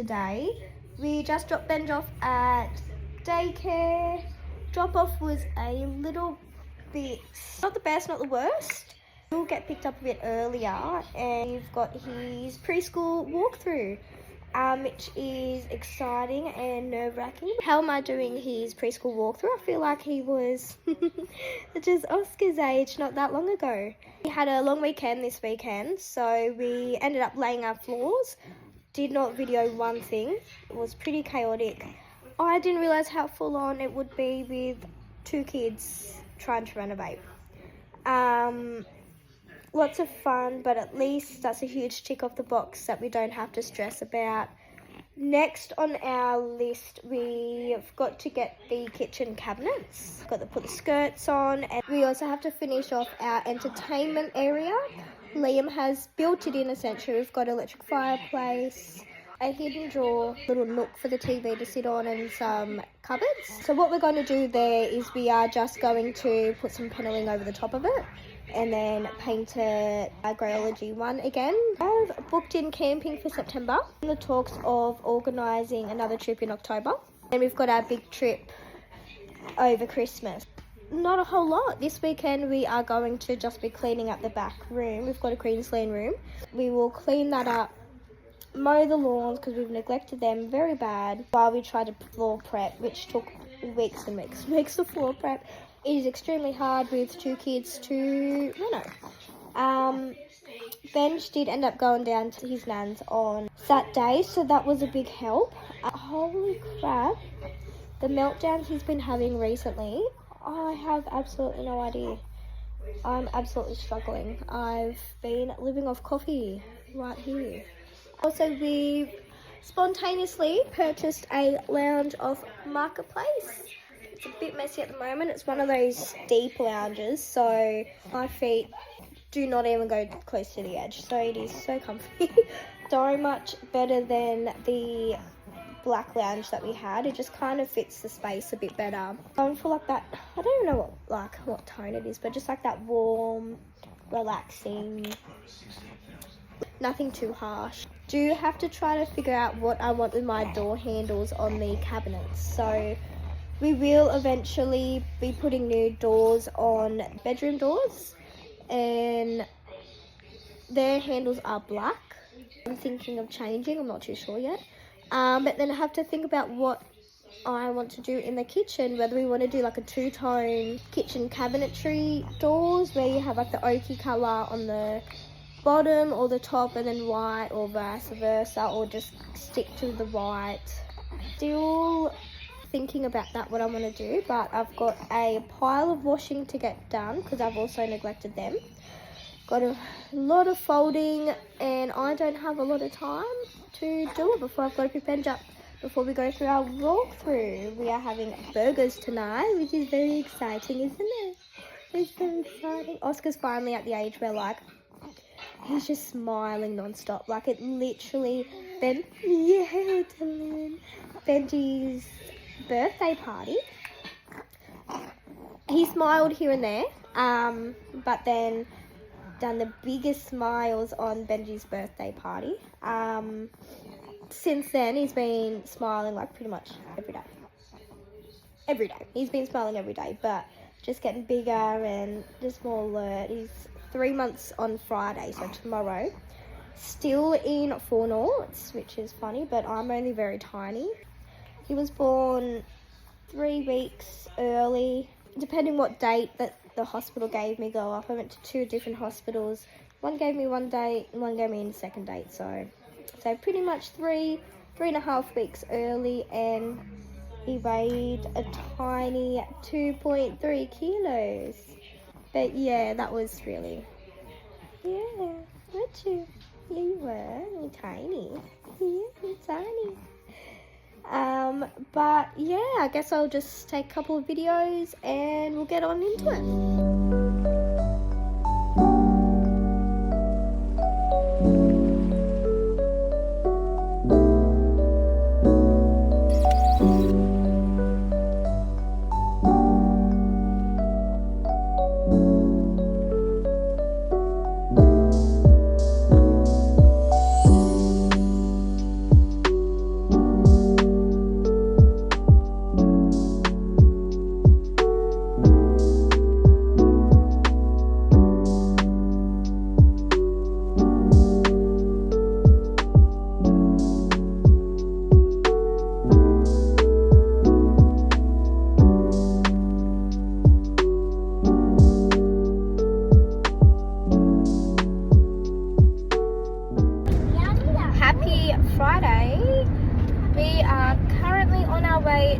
today. We just dropped Benj off at daycare. Drop off was a little bit, not the best, not the worst. He'll get picked up a bit earlier, and we've got his preschool walkthrough, which is exciting and nerve-wracking. How am I doing his preschool walkthrough? I feel like he was just Oscar's age not that long ago. We had a long weekend this weekend, so we ended up laying our floors. Did not video one thing. It was pretty chaotic. I didn't realise how full on it would be with 2 kids trying to renovate. Lots of fun, but at least that's a huge tick off the box that we don't have to stress about. Next on our list, we've got to get the kitchen cabinets. Got to put the skirts on, and we also have to finish off our entertainment area. Liam has built it in essentially. We've got an electric fireplace, a hidden drawer, little nook for the TV to sit on, and some cupboards. So what we're going to do there is we are just going to put some paneling over the top of it and then paint it a Greyology one again. I've booked in camping for September. In the talks of organising another trip in October. And we've got our big trip over Christmas. Not a whole lot. This weekend we are going to just be cleaning up the back room. We've got a Queensland room. We will clean that up, mow the lawns because we've neglected them very bad while we try to floor prep, which took weeks and weeks of floor prep. It is extremely hard with 2 kids to reno. Benj did end up going down to his nan's on Saturday, so that was a big help. Holy crap, the meltdown he's been having recently, I have absolutely no idea. I'm absolutely struggling. I've been living off coffee right here. Also, we've spontaneously purchased a lounge off Marketplace. It's a bit messy at the moment. It's one of those deep lounges, so my feet do not even go close to the edge. So it is so comfy. So much better than the black lounge that we had. It just kind of fits the space a bit better. Going for like that, I don't even know what tone it is, but just like that warm, relaxing, nothing too harsh. Do have to try to figure out what I want with my door handles on the cabinets. So we will eventually be putting new doors on bedroom doors, and their handles are black. I'm thinking of changing, I'm not too sure yet. But then I have to think about what I want to do in the kitchen, whether we want to do like a 2-tone kitchen cabinetry doors where you have like the oaky colour on the bottom or the top and then white, or vice versa, or just stick to the white. Still thinking about that, what I want to do, but I've got a pile of washing to get done because I've also neglected them. Got a lot of folding, and I don't have a lot of time to do it before I've got to pick Benj up before we go through our walkthrough. We are having burgers tonight, which is very exciting, isn't it? It's very exciting. Oscar's finally at the age where like he's just smiling non-stop. Like it literally Benji's birthday party, he smiled here and there, but then done the biggest smiles on Benji's birthday party. Since then he's been smiling like pretty much every day. He's been smiling every day, but just getting bigger and just more alert. He's 3 months on Friday, so tomorrow. Still in 4 noughts, which is funny, but I'm only very tiny. He was born 3 weeks early, depending what date that the hospital gave me go off. I went to 2 different hospitals. One gave me one date and one gave me a second date. So pretty much 3.5 weeks early, and he weighed a tiny 2.3 kilos. But yeah, that was really, weren't you? Yeah, you were. You're tiny. Yeah, you're tiny. But yeah, I guess I'll just take a couple of videos and we'll get on into it.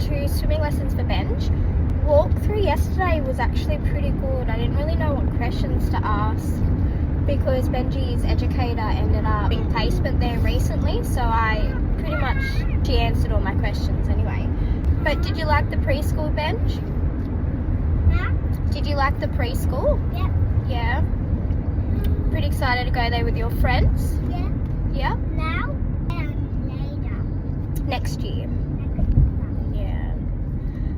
to swimming lessons for Benj. Walkthrough yesterday was actually pretty good. I didn't really know what questions to ask because Benji's educator ended up being placement there recently, so she answered all my questions anyway. But did you like the preschool, Benj? Yeah. Did you like the preschool? Yeah. Yeah. Pretty excited to go there with your friends? Yeah. Yeah. Now and later. Next year. Yeah.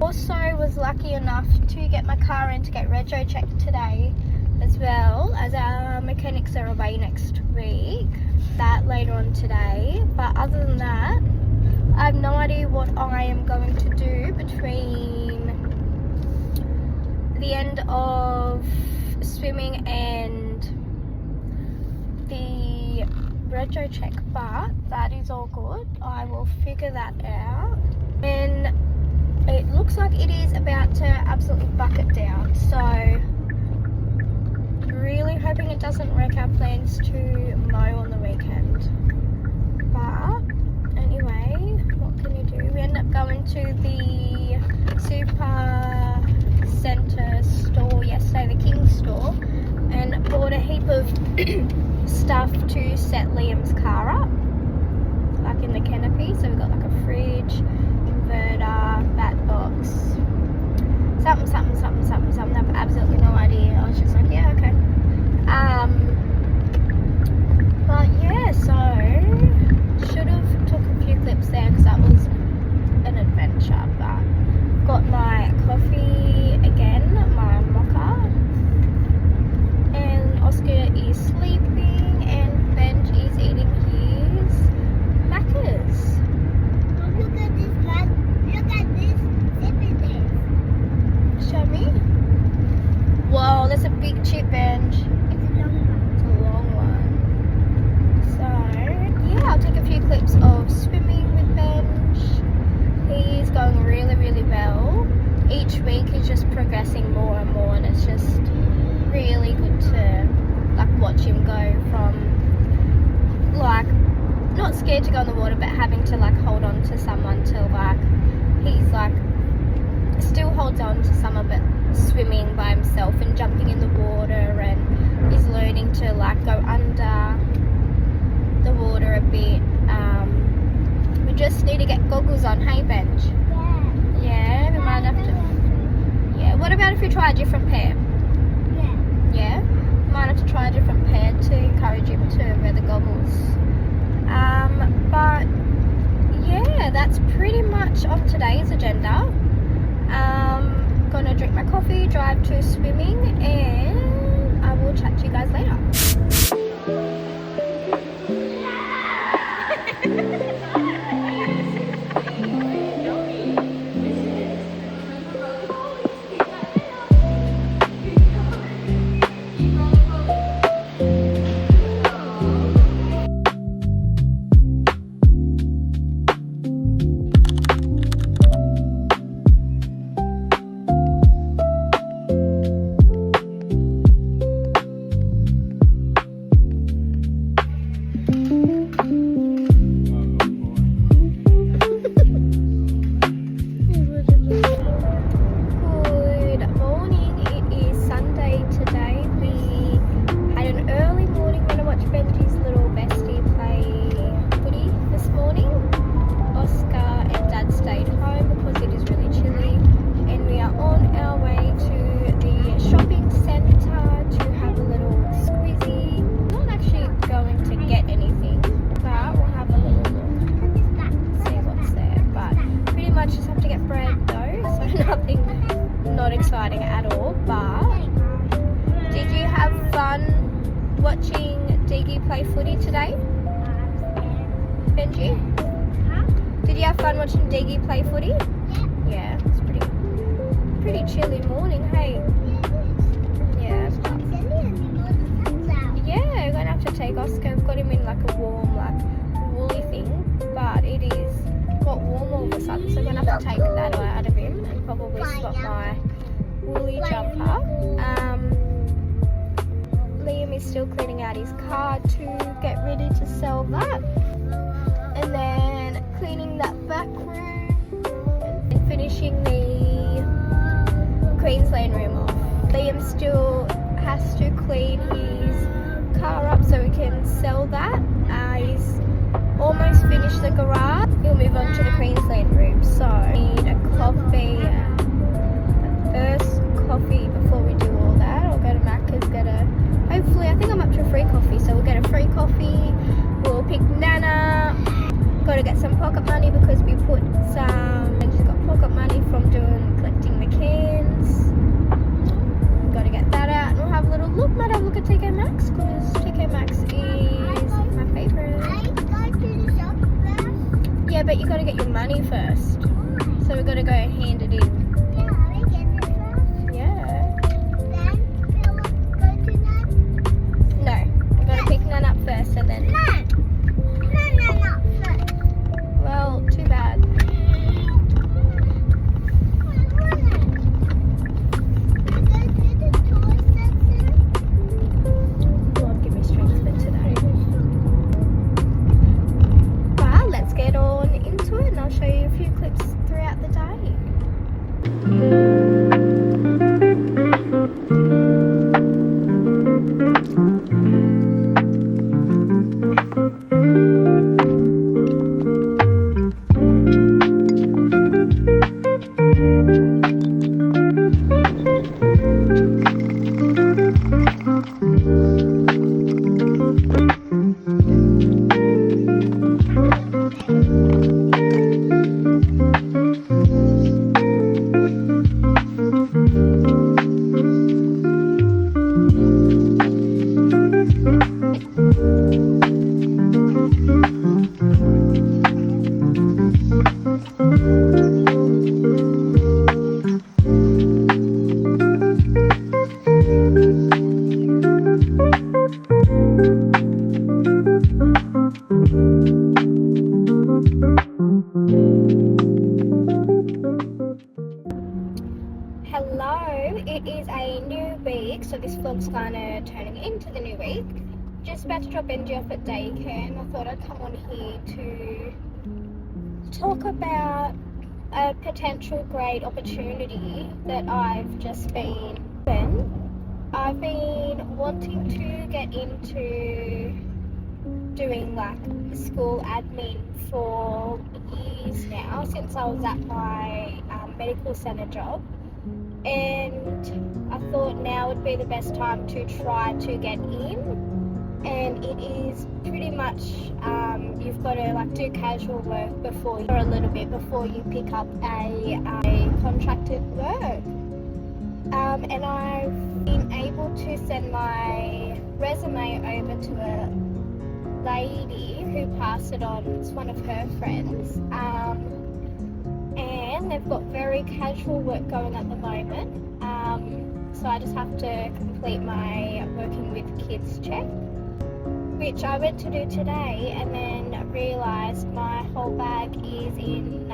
Also was lucky enough to get my car in to get rego checked today, as well as our mechanics are away next week. That later on today. But other than that, I have no idea what I am going to do between the end of swimming and the rego check, but that is all good. I will figure that out. And it looks like it is about to absolutely bucket down, so really hoping it doesn't wreck our plans to mow on the weekend. But anyway, what can you do? We end up going to the super centre store yesterday, the King store, and bought a heap of stuff to set Liam's car up, like in the canopy. So we got like a fridge, inverter, bat box, something. I have absolutely no idea. I was just like, yeah, okay. But yeah, so should have took a few clips there because that was an adventure. But got my coffee again, my mocha, and Oscar is sleeping and Benj is eating his Maccas. Look at this, man. Look at this. Show me. Whoa, that's a big chip, Benj. It's a long one. It's a long one. So yeah, I'll take a few clips of swimming with Benj. He's going really, really well. Each week he's just progressing more and more, and it's just really good to like watch him go from like not scared to go in the water, but having to like hold on to someone to like he's like still holds on to someone, but swimming by himself and jumping in the water, and is learning to like go under the water a bit. We just need to get goggles on, hey Benj? Yeah, we might have to. Yeah, what about if we try a different pair? Yeah, might have to try a different pair to encourage him to wear the goggles. But yeah, that's pretty much on today's agenda. Gonna drink my coffee, drive to swimming, and I will chat to you guys later. Exciting at all, but did you have fun watching Diggy play footy today? Benji? Did you have fun watching Diggy play footy? Yeah, it's pretty chilly morning, hey? Yeah. Yeah, we're gonna have to take Oscar. We've got him in like a warm, like woolly thing, but it is got warm all of a sudden, so we're gonna have to take that out of him and probably swap my woolly jumper. Liam is still cleaning out his car to get ready to sell that, and then cleaning that back room and still has to clean his car up so we can sell that. He's almost finished the garage. He'll move on to the Queensland room. So I need a coffee, first coffee before we do all that. I'll go to Macca's, hopefully, I think I'm up to a free coffee, so we'll get a free coffee. We'll pick Nana. Got to get some pocket money because we put some, I just got pocket money from collecting the cans. Got to get that out and we'll have a little look. Might have a look at TK Maxx because TK Maxx is my favourite. I go to the shop first. Yeah, but you got to get your money first. So we got to go and hand it in. Yeah, I get it first. Yeah. Then we'll go to that. No, we got to pick none up first and then. No, not first. Well, too bad. Lord, give me strength for today. Well, let's get on into it and I'll show you a few clips throughout the day. Hello, it is a new week, so this vlog's kind of turning into the new week. Just about to drop Benji off at daycare and I thought I'd come on here to talk about a potential great opportunity that I've just been given. I've been wanting to get into doing like school admin for years now, since I was at my medical centre job. And I thought now would be the best time to try to get in, and it is pretty much you've got to like do casual work for a little bit before you pick up a contracted work. And I've been able to send my resume over to a lady who passed it on. It's one of her friends. And they've got very casual work going at the moment, so I just have to complete my working with kids check, which I went to do today and then realised my whole bag is in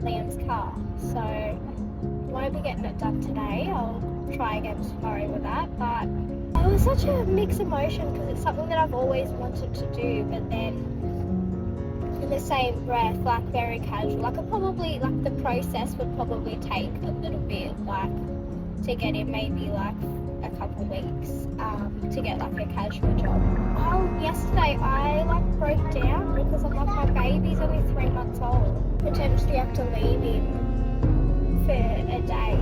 Liam's car, so I won't be getting it done today. I'll try again tomorrow with that, but it was such a mixed emotion because it's something that I've always wanted to do, but then in the same breath, like very casual, like the process would probably take a little bit, like to get in, maybe like a couple weeks to get like a casual job. Oh, yesterday I like broke down because I'm like, my baby's only 3 months old, potentially have to leave him for a day,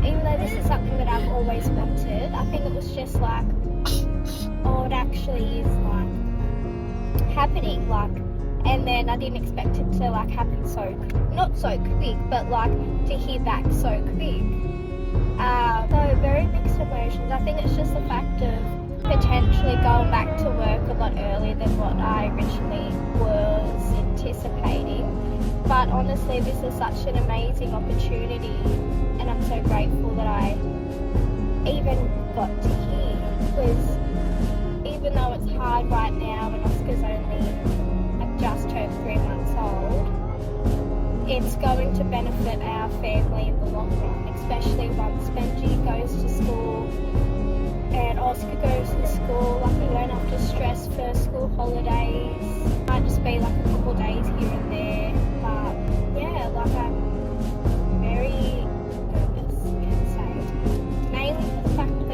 even though this is something that I've always wanted. I think it was just like, oh, it actually is like happening, like. And then I didn't expect it to like happen not so quick, but like to hear back so quick. So very mixed emotions. I think it's just the fact of potentially going back to work a lot earlier than what I originally was anticipating. But honestly, this is such an amazing opportunity and I'm so grateful that I even got to hear, because even though it's hard right now and Oscar's only just turned 3 months old, it's going to benefit our family in the long run, especially once Benji goes to school and Oscar goes to school. Like, we won't have to stress for school holidays. Might just be like a couple of days here and there, but yeah, like I'm very nervous, I can say, mainly for the fact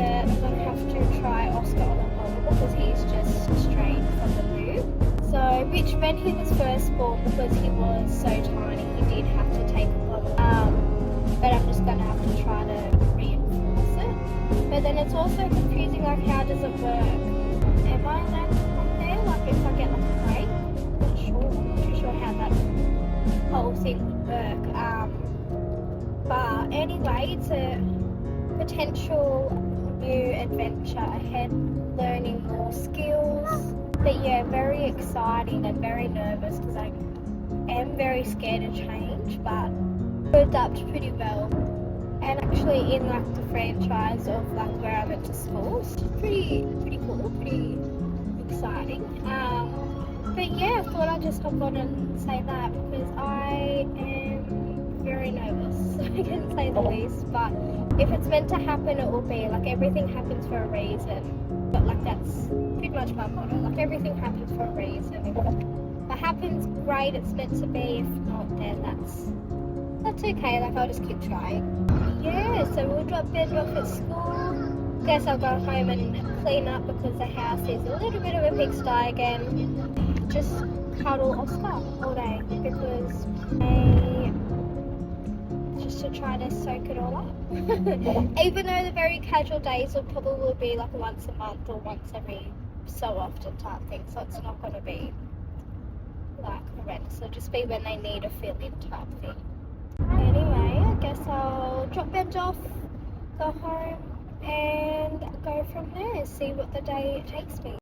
which when he was first born, because he was so tiny, he did have to take a bottle. But I'm just going to have to try to reinforce it. But then it's also confusing, like how does it work? Am I allowed to come there? Like if I get like a break? I'm not sure. I'm not too sure how that whole thing would work. But anyway, it's a potential new adventure ahead, learning more skills. But yeah, very exciting and very nervous because I am very scared of change, but I adapt pretty well. And actually in like the franchise of like where I went to school, it's pretty cool, pretty exciting. But yeah, I thought I'd just hop on and say that because I am very nervous, I can say the least. But if it's meant to happen, it will be. Like everything happens for a reason. But like that's pretty much my motto. Like everything happens for a reason. If it happens, great, it's meant to be. If not, then that's okay. Like I'll just keep trying. Yeah, so we'll drop Ben off at school. Guess I'll go home and clean up because the house is a little bit of a pigsty again. Just cuddle Oscar all day because just to try to soak it all up. Even though the very casual days will probably be like once a month or once every so often type thing, so it's not going to be like horrendous. It'll just be when they need a fill-in type thing. Anyway, I guess I'll drop Ben off, go home and go from there, see what the day takes me.